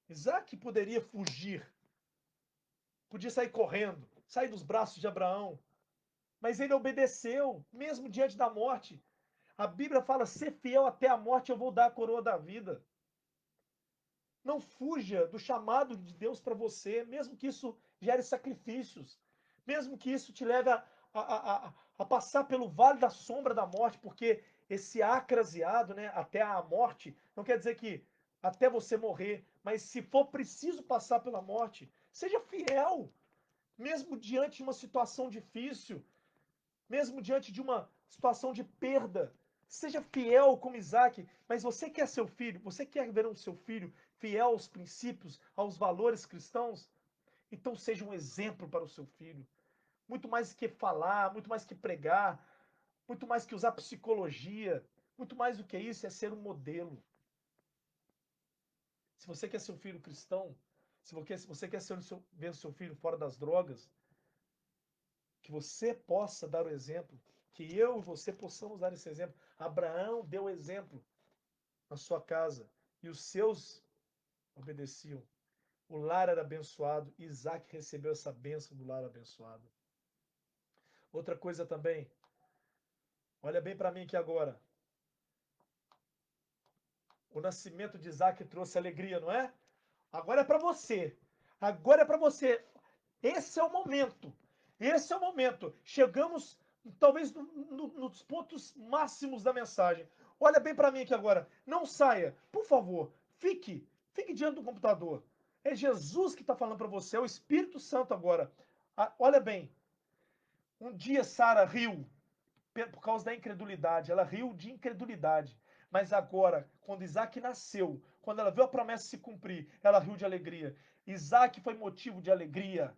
Isaac poderia fugir, podia sair correndo, sair dos braços de Abraão, mas ele obedeceu, mesmo diante da morte. A Bíblia fala: ser fiel até a morte, eu vou dar a coroa da vida. Não fuja do chamado de Deus para você, mesmo que isso gere sacrifícios, mesmo que isso te leve a passar pelo vale da sombra da morte, porque esse acraseado, né, até a morte, não quer dizer que até você morrer, mas se for preciso passar pela morte, seja fiel, mesmo diante de uma situação difícil, mesmo diante de uma situação de perda. Seja fiel como Isaac, mas você quer seu filho, você quer ver o seu filho fiel aos princípios, aos valores cristãos? Então seja um exemplo para o seu filho. Muito mais que falar, muito mais que pregar, muito mais que usar psicologia, muito mais do que isso é ser um modelo. Se você quer seu filho cristão, se você quer ver o seu filho fora das drogas, que você possa dar o exemplo, que eu e você possamos dar esse exemplo. Abraão deu exemplo na sua casa e os seus obedeciam. O lar era abençoado, Isaac recebeu essa bênção do lar abençoado. Outra coisa também, olha bem para mim aqui agora. O nascimento de Isaac trouxe alegria, não é? Agora é para você. Agora é para você. Esse é o momento. Esse é o momento. Chegamos talvez nos pontos máximos da mensagem. Olha bem para mim aqui agora. Não saia, por favor. Fique diante do computador. É Jesus que está falando para você. É o Espírito Santo agora. Olha bem. Um dia Sara riu por causa da incredulidade. Ela riu de incredulidade. Mas agora, quando Isaac nasceu, quando ela viu a promessa se cumprir, ela riu de alegria. Isaac foi motivo de alegria.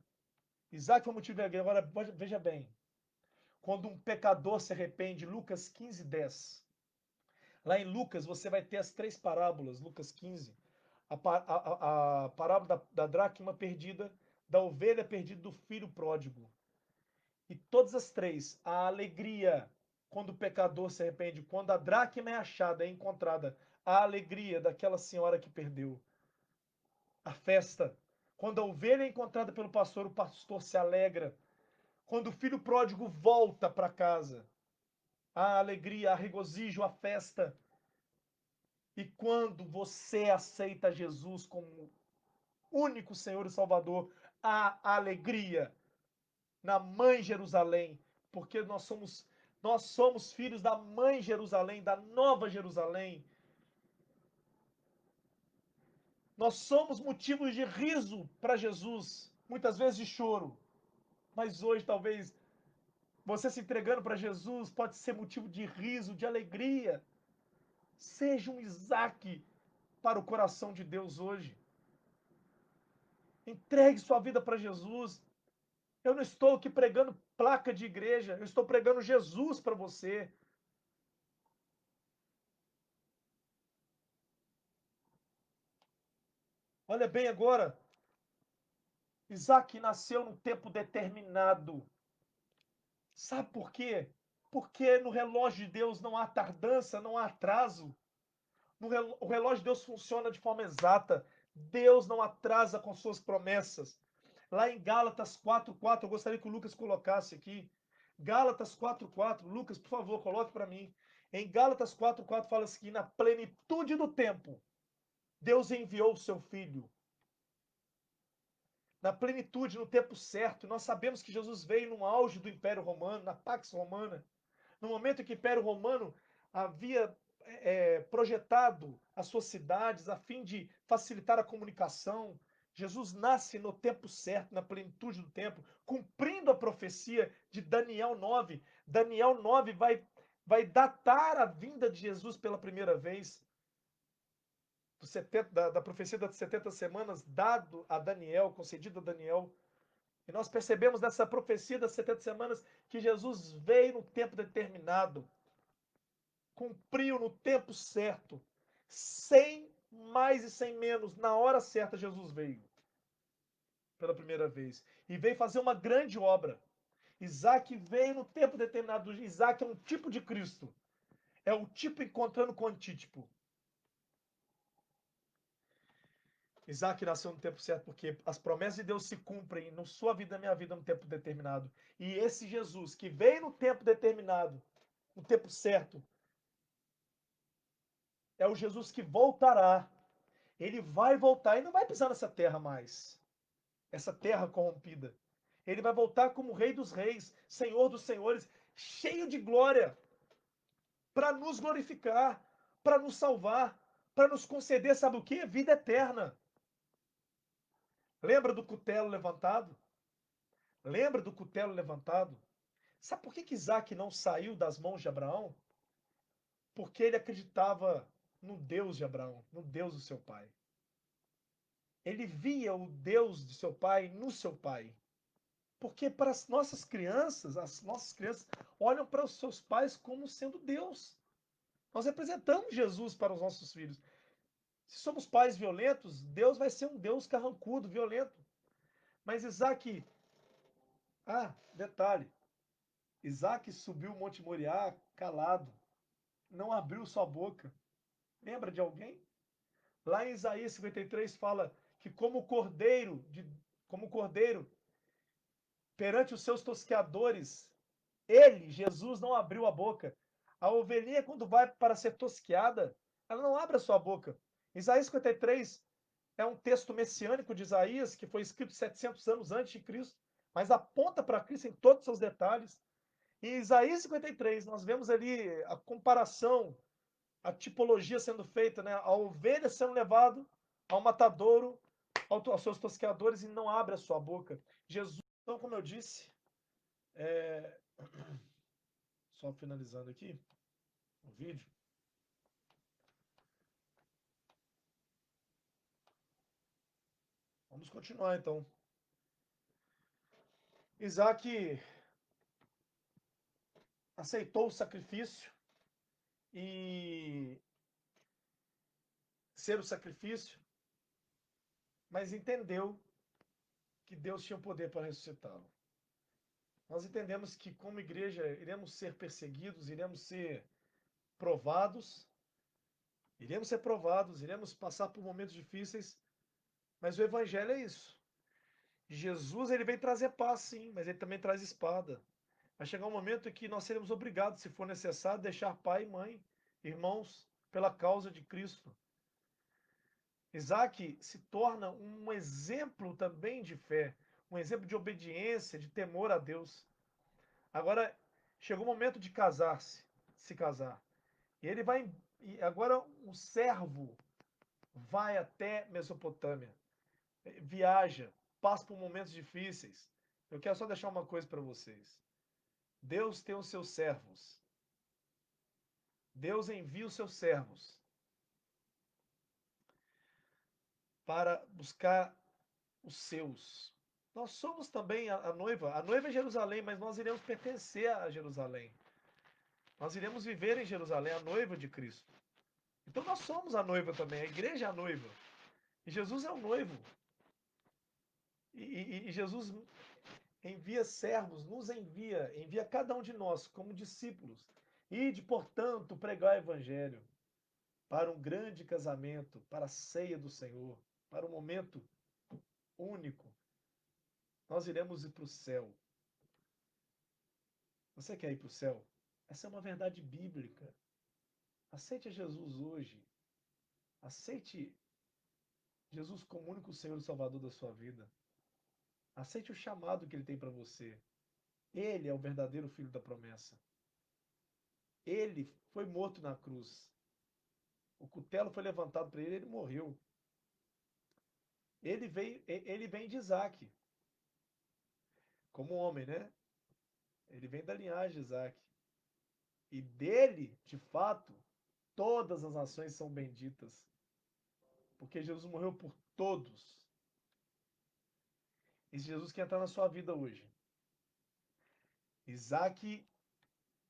Isaac foi motivo de alegria. Agora, veja bem. Quando um pecador se arrepende, Lucas 15, 10. Lá em Lucas, você vai ter as três parábolas, Lucas 15. A parábola da dracma perdida, da ovelha perdida, do filho pródigo. E todas as três, a alegria quando o pecador se arrepende, quando a dracma é achada, é encontrada, a alegria daquela senhora que perdeu. A festa, quando a ovelha é encontrada pelo pastor, o pastor se alegra. Quando o filho pródigo volta para casa, a alegria, a regozijo, a festa. E quando você aceita Jesus como único Senhor e Salvador, há alegria na Mãe Jerusalém, porque nós somos filhos da Mãe Jerusalém, da Nova Jerusalém. Nós somos motivos de riso para Jesus, muitas vezes de choro. Mas hoje talvez você se entregando para Jesus pode ser motivo de riso, de alegria. Seja um Isaac para o coração de Deus hoje. Entregue sua vida para Jesus. Eu não estou aqui pregando placa de igreja, eu estou pregando Jesus para você. Olha bem agora, Isaac nasceu num tempo determinado. Sabe por quê? Porque no relógio de Deus não há tardança, não há atraso. O relógio de Deus funciona de forma exata. Deus não atrasa com suas promessas. Lá em Gálatas 4:4, eu gostaria que o Lucas colocasse aqui. Gálatas 4:4, Lucas, por favor, coloque para mim. Em Gálatas 4:4 fala assim: na plenitude do tempo, Deus enviou o seu filho. Na plenitude, no tempo certo. Nós sabemos que Jesus veio no auge do Império Romano, na Pax Romana. No momento em que o Império Romano havia projetado as suas cidades a fim de facilitar a comunicação, Jesus nasce no tempo certo, na plenitude do tempo, cumprindo a profecia de Daniel 9. Daniel 9 vai datar a vinda de Jesus pela primeira vez, da profecia das 70 semanas, dado a Daniel, concedido a Daniel. E nós percebemos nessa profecia das 70 semanas que Jesus veio no tempo determinado, cumpriu no tempo certo, sem mais e sem menos, na hora certa Jesus veio pela primeira vez e veio fazer uma grande obra. Isaac veio no tempo determinado. Isaac é um tipo de Cristo, é o tipo encontrando com o antítipo. Isaac nasceu no tempo certo porque as promessas de Deus se cumprem na sua vida e na minha vida no tempo determinado. E esse Jesus que veio no tempo determinado, no tempo certo, é o Jesus que voltará. Ele vai voltar e não vai pisar nessa terra mais, essa terra corrompida. Ele vai voltar como Rei dos Reis, Senhor dos Senhores, cheio de glória, para nos glorificar, para nos salvar, para nos conceder, sabe o que? Vida eterna. Lembra do cutelo levantado? Lembra do cutelo levantado? Sabe por que Isaac não saiu das mãos de Abraão? Porque ele acreditava no Deus de Abraão, no Deus do seu pai. Ele via o Deus de seu pai no seu pai. Porque para as nossas crianças olham para os seus pais como sendo Deus. Nós representamos Jesus para os nossos filhos. Se somos pais violentos, Deus vai ser um Deus carrancudo, violento. Mas Isaac, detalhe, Isaac subiu o Monte Moriá calado, não abriu sua boca. Lembra de alguém? Lá em Isaías 53 fala que como cordeiro, perante os seus tosqueadores, ele, Jesus, não abriu a boca. A ovelhinha, quando vai para ser tosqueada, ela não abre a sua boca. Isaías 53 é um texto messiânico de Isaías, que foi escrito 700 anos antes de Cristo, mas aponta para Cristo em todos os seus detalhes. Em Isaías 53, nós vemos ali a comparação, a tipologia sendo feita, né? A ovelha sendo levada ao matadouro, aos seus tosqueadores, e não abre a sua boca. Jesus, então, como eu disse, só finalizando aqui o vídeo. Vamos continuar então. Isaac aceitou o sacrifício e ser o sacrifício, mas entendeu que Deus tinha o poder para ressuscitá-lo. Nós entendemos que, como igreja, iremos ser perseguidos, iremos ser provados, iremos passar por momentos difíceis, mas o evangelho é isso. Jesus, ele vem trazer paz, sim, mas ele também traz espada. Vai chegar um momento em que nós seremos obrigados, se for necessário, deixar pai e mãe, irmãos, pela causa de Cristo. Isaac se torna um exemplo também de fé, um exemplo de obediência, de temor a Deus. Agora, chegou o momento de se casar. E ele vai, e agora o servo vai até Mesopotâmia, viaja, passa por momentos difíceis. Eu quero só deixar uma coisa para vocês. Deus tem os seus servos. Deus envia os seus servos para buscar os seus. Nós somos também a noiva. A noiva é Jerusalém, mas nós iremos pertencer a Jerusalém. Nós iremos viver em Jerusalém, a noiva de Cristo. Então nós somos a noiva também, a igreja é a noiva. E Jesus é o noivo. E Jesus envia servos, nos envia cada um de nós como discípulos. Ide, portanto, pregar o evangelho para um grande casamento, para a ceia do Senhor, para um momento único. Nós iremos ir para o céu. Você quer ir para o céu? Essa é uma verdade bíblica. Aceite Jesus hoje. Aceite Jesus como único Senhor e Salvador da sua vida. Aceite o chamado que Ele tem para você. Ele é o verdadeiro Filho da promessa. Ele foi morto na cruz. O cutelo foi levantado para ele, ele morreu. Ele vem de Isaac, como homem, né? Ele vem da linhagem de Isaac. E dele, de fato, todas as nações são benditas. Porque Jesus morreu por todos. Esse Jesus quer entrar na sua vida hoje. Isaac,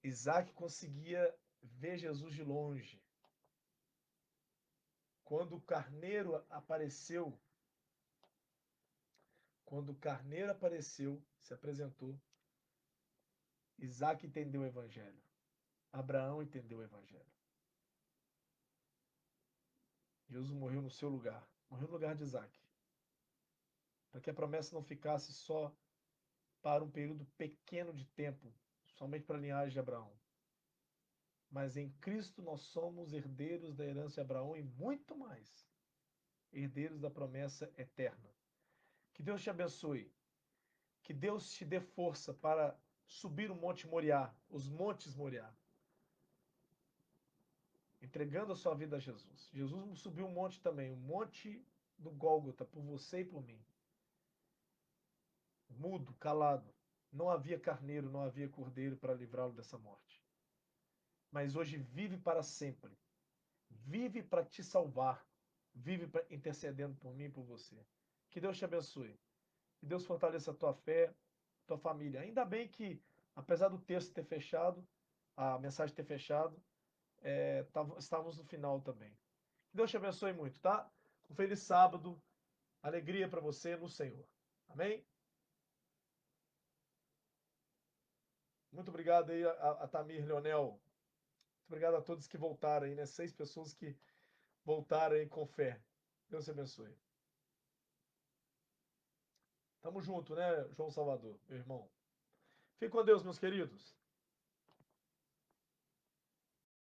Isaac conseguia ver Jesus de longe. Quando o carneiro apareceu, quando o carneiro apareceu, se apresentou, Isaac entendeu o evangelho. Abraão entendeu o evangelho. Jesus morreu no seu lugar, morreu no lugar de Isaac, para que a promessa não ficasse só para um período pequeno de tempo, somente para a linhagem de Abraão. Mas em Cristo nós somos herdeiros da herança de Abraão e muito mais, herdeiros da promessa eterna. Que Deus te abençoe, que Deus te dê força para subir o Monte Moriá, os Montes Moriá, entregando a sua vida a Jesus. Jesus subiu um monte também, o Monte do Gólgota, por você e por mim. Mudo, calado. Não havia carneiro, não havia cordeiro para livrá-lo dessa morte. Mas hoje vive para sempre. Vive para te salvar. Vive intercedendo por mim e por você. Que Deus te abençoe. Que Deus fortaleça a tua fé, tua família. Ainda bem que, apesar do texto ter fechado, a mensagem ter fechado, estávamos no final também. Que Deus te abençoe muito, tá? Um feliz sábado. Alegria para você no Senhor. Amém? Muito obrigado aí a Tamir Leonel. Muito obrigado a todos que voltaram aí, né? 6 pessoas que voltaram aí com fé. Deus te abençoe. Tamo junto, né, João Salvador, meu irmão? Fique com Deus, meus queridos.